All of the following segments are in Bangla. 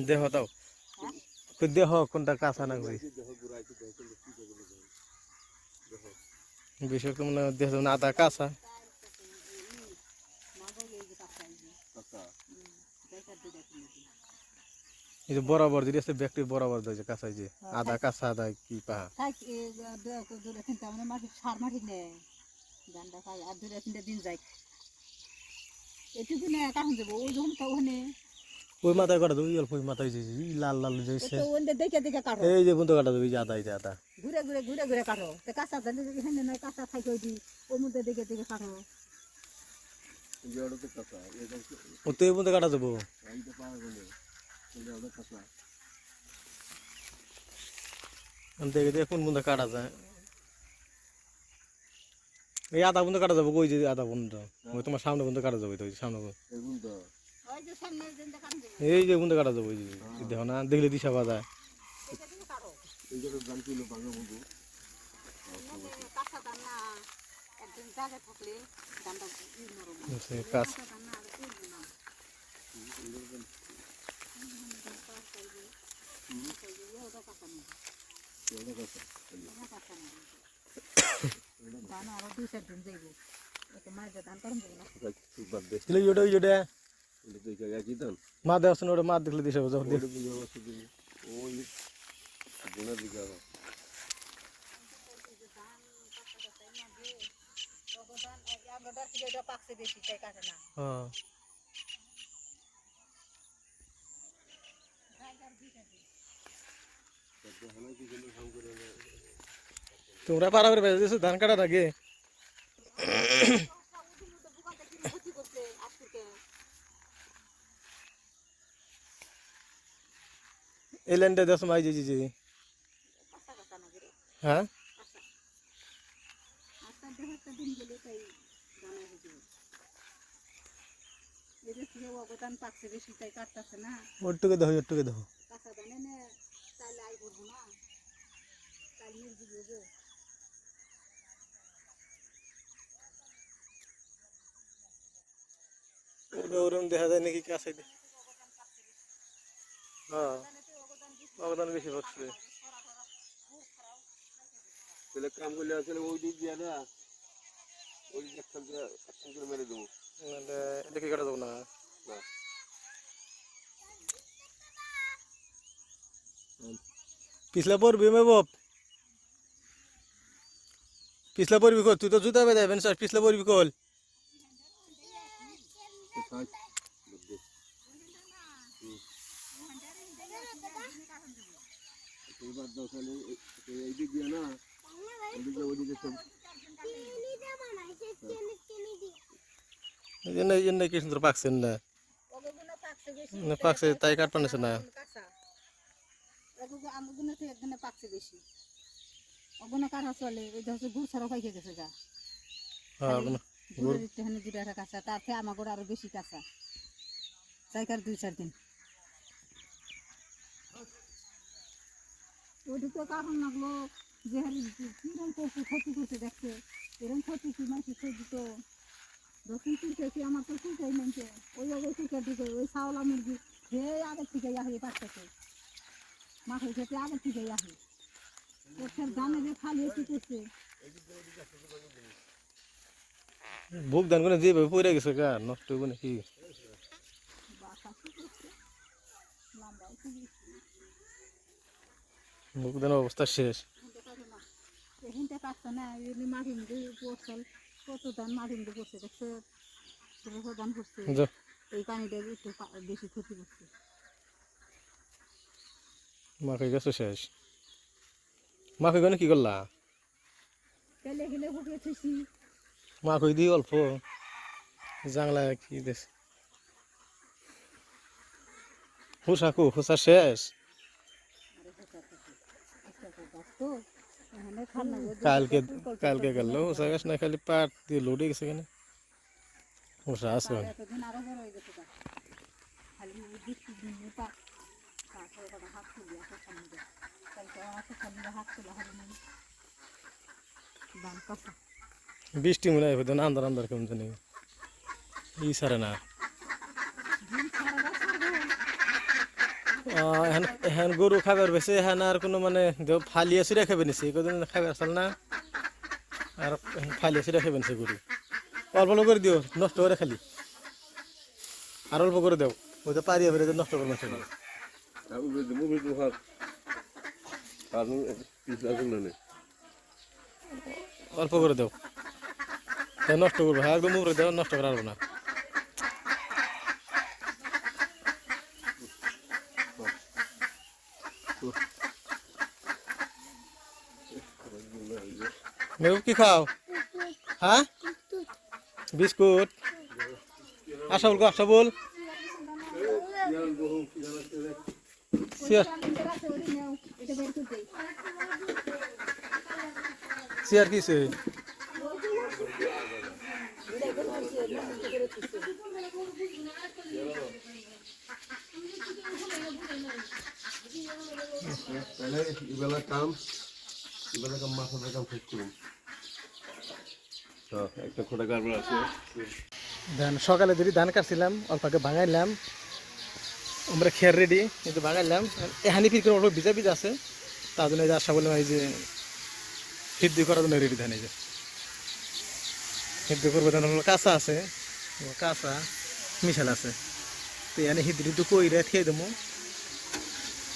দেহ তাও দেহ কোনটা কাঁচা না করি বিষয় মানে দেহ আদা কাঁচা এই যে বরাবর যদি আছে ব্যক্তি বরাবর দেয় যে কাঁচা যে আদা কাঁচা আদা কি পাহা সার মাটি নেই ধানটা খাই আর 2-3 দিন যাই এটুকু না কারণ দেবো ওই যখন ওখানে ওই মাথায় কাটা দেবো অল্প ওই মাথায় যে লাল লাল যে দেখে দেখে কাটো এই যে বন্ধু কাটা দেবো এই যে আদা এই যে আদা ঘুরে ঘুরে ঘুরে ঘুরে কাটো তো কাঁচা ধান এখানে নয় কাঁচা থাকি ওই ওর মধ্যে দেখে দেখে কাটো ও তো এই বন্ধু কাটা দেবো দেখে দেখে কোন বন্ধু কাটা যায় এই আধা বন্ধু কাটা যাবো ওই যে আধা বন্ধু ওই তোমার সামনে বন্ধু কাটা যাবো ওই সামনে এই যে বন্ধু কাটা যাবো ওই যে দেখো না দেখলে দিশা পাওয়া যায় কাজ আরো 2-4 দিন যাইব মাঝে ধান করুন যাবো না মা দেওয়া ওটা মা দেখলে দিশা যখন তোমরা পারাবার বেঁচে দিয়েছো ধান কাটার আগে এই লাইনটা দেশ মাই যে হ্যাঁ ওটুকে দেখো ওটুকে দেখো ওরকম দেখা যায় নাকি কাছে হ্যাঁ অবদান বেশি পড়ছে কাম করলে আসলে ওই দিক দিয়ে না ওই একশন করে মেরে দেবো এটা কি কাটা দেবো না পিছলা পড়বি মে বাপ পিছলা পড়বি কল তুই তো জুতা বেঁধে যাবেন স্যার পিছলা পড়বি কল কি সুন্দর পাকছেন না পাকছে তাই কাট পানিছে না চলে গুড় ছাড়া পাইকে গেছে গা কাঁচা তার থেকে আমার আরো বেশি কাঁচা চাইকার 2-4 দিন ওইদিকে কারণ লাগলো যে কিরম করছে ক্ষতি করছে দেখছে এরকম ক্ষতি কি মানুষ দিত দক্ষিণ তুলতেছি আমার তো তুলতেই নামছে ওই আগে তুলতে দিকে ওই ছাওলা মুরগি খেয়ে আগের থেকে আসে পাঁচটাকে মাঠে খেতে আগের থেকে আসে ওর দামে যে খালি একটু করছে বুক ধান করে যেভাবে পড়ে গেছে গা নষ্ট হবে নাকি বুক ধানের অবস্থা শেষ এখানটা কাটছে না মাটির মধ্যে পড়ছে কত ধান মাটির মধ্যে পড়ছে দেখছে ধান পড়ছে এই পানিটা একটু বেশি ক্ষতি করছে মাকে গেছে শেষ মাকে গেলে কি করলা তেলে গেলে ফুটিয়ে থুইছি মা কই দিই অল্প জাংলা কি দেশ হুসাকু হুসা শেষ কালকে কালকে গেল হুসা গাছ না খালি পাট দিয়ে লোডে গেছে কেন হুসা আছে বৃষ্টি মনে হয় আন্দার আন্দার কেমন জানি ই সারে না এখন এখন গরু খাবার বেশি এখন আর কোনো মানে ফালিয়া চুরিয়া খাবে নিছে কদিন খাবার চাল না আর ফালিয়া চুরিয়া খাবে নিছে গরু অল্প অল্প করে দিও নষ্ট করে খালি আর অল্প করে দেও ওই তো পারিয়া ফেরে নষ্ট করে মাছ মুভি তো হাত আর পিস লাগল না অল্প করে দেও নষ্ট করবো হ্যাঁ একদম উপরে দেও নষ্ট করা না মেহবুব কি খাও হ্যাঁ বিস্কুট আশা বল আশা বল চেয়ার কিছে তাহলে এবেলা কাম মাথার কাম শেষ করুন একটা খোটা কারবার আছে ধান সকালে যদি ধান কাটছিলাম অল্পকে ভাঙাইলাম আমরা খেয়ার রেডি কিন্তু ভাঙাইলাম এহানি ফির করে অল্প ভিজা ভিজা আছে তার জন্য আশা বললাম এই যে সিদ্ধি করার জন্য রেডি ধান এই যে সিদ্ধি করবো ধান হলো কাঁচা আছে কাঁচা মিশাল আছে তো এনে সিদ্ধি টিদ্ধি কইরে খেয়ে দেবো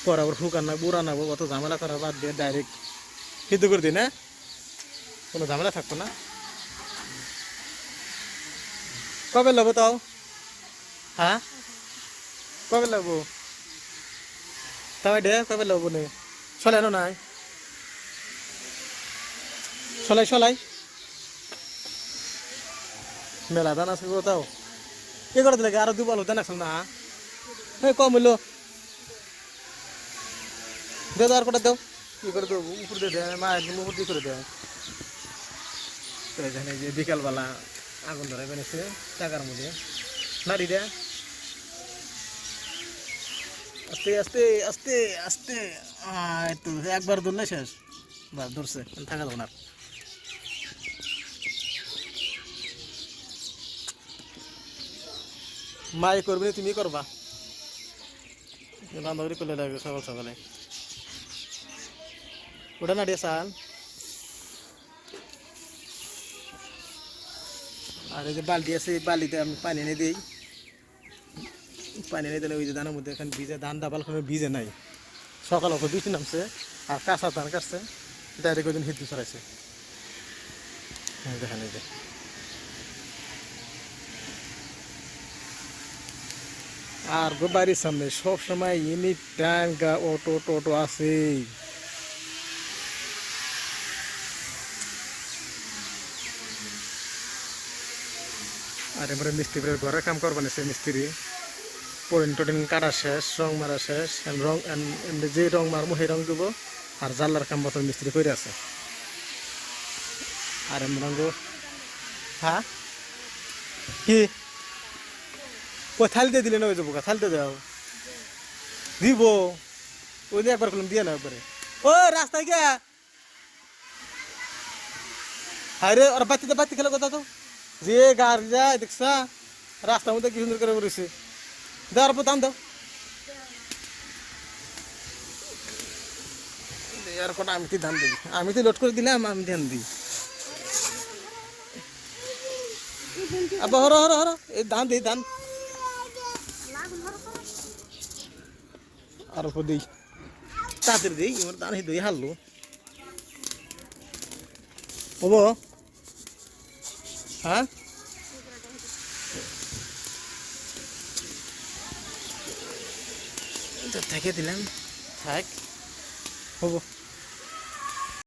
পর আবার শুকান না বুড়া নাবো অত ঝামেলা করার বাদ দিয়ে ডাইরেক্ট সিদ্ধ করে দিই না কোনো ঝামেলা থাকতো না কবে লব তাও হ্যাঁ কবে লব তাই দে কবে লব নে চলে নাই চলাই চলাই মেলা দান আছে তাও এ করে দিলে আরো দুবার হতে না না হ্যাঁ কম হইলো দে আর কটা দাও কি করে দেবো উপর দিয়ে দেয় মা একদম উপর দিয়ে করে দেয় তো এখানে যে বিকালবেলা আগুন ধরে বেড়েছে টাকার মধ্যে নাড়ি দেয় আস্তে আস্তে আস্তে আস্তে একটু একবার ধরলে শেষ বা ধরছে থাকা যাবো না মাই করবি না তুমি করবা বান্ধবী করলে লাগবে সকাল সকালে ওটা না সাল আর এই যে বালতি আছে বালিতে আমি পানি এনে দিই পানি এনে দিলে ওই যে ধানের মধ্যে এখানে ভিজে ধান ডাবাল কোনো ভিজে নাই সকাল ওপর বৃষ্টি নামছে আর কাঁচা ধান কাটছে ডাইরেক্ট ওই দিন হিদ্দু ছড়াইছে দেখেন এই যে আর বাড়ির সামনে সবসময় এনি টাইম অটো টোটো আছে আর এবারে মিস্ত্রি ঘরের কাম করবেন সে মিস্ত্রি পরিন টরিন কাটা শেষ রং মারা শেষ রং যে রং মারবো সেই রং দেবো আর জানলার কাম বছর মিস্ত্রি করে আছে আর এমন রঙ হ্যাঁ কি ওই থালিতে দিলে না ওই যাবো থালিতে দাও দিব ওই একবার করলাম দিয়ে না একবারে ও রাস্তায় গে হায় রে ওরা বাতি খেলে কথা তো যে গাড়ি যায় দেখছা রাস্তার মধ্যে কি সুন্দর করে বলেছে দেওয়ার পর দাম দাও আর কটা আমি তো ধান দিই আমি তো লোড করে দিলাম আমি ধান দিই আবার হর হর হর এই ধান দিই ধান আর অল্প দিই তাড়াতাড়ি দিই এবার ধান দিই হারলো হবো হ্যাঁ থেকে দিলাম থাক হবো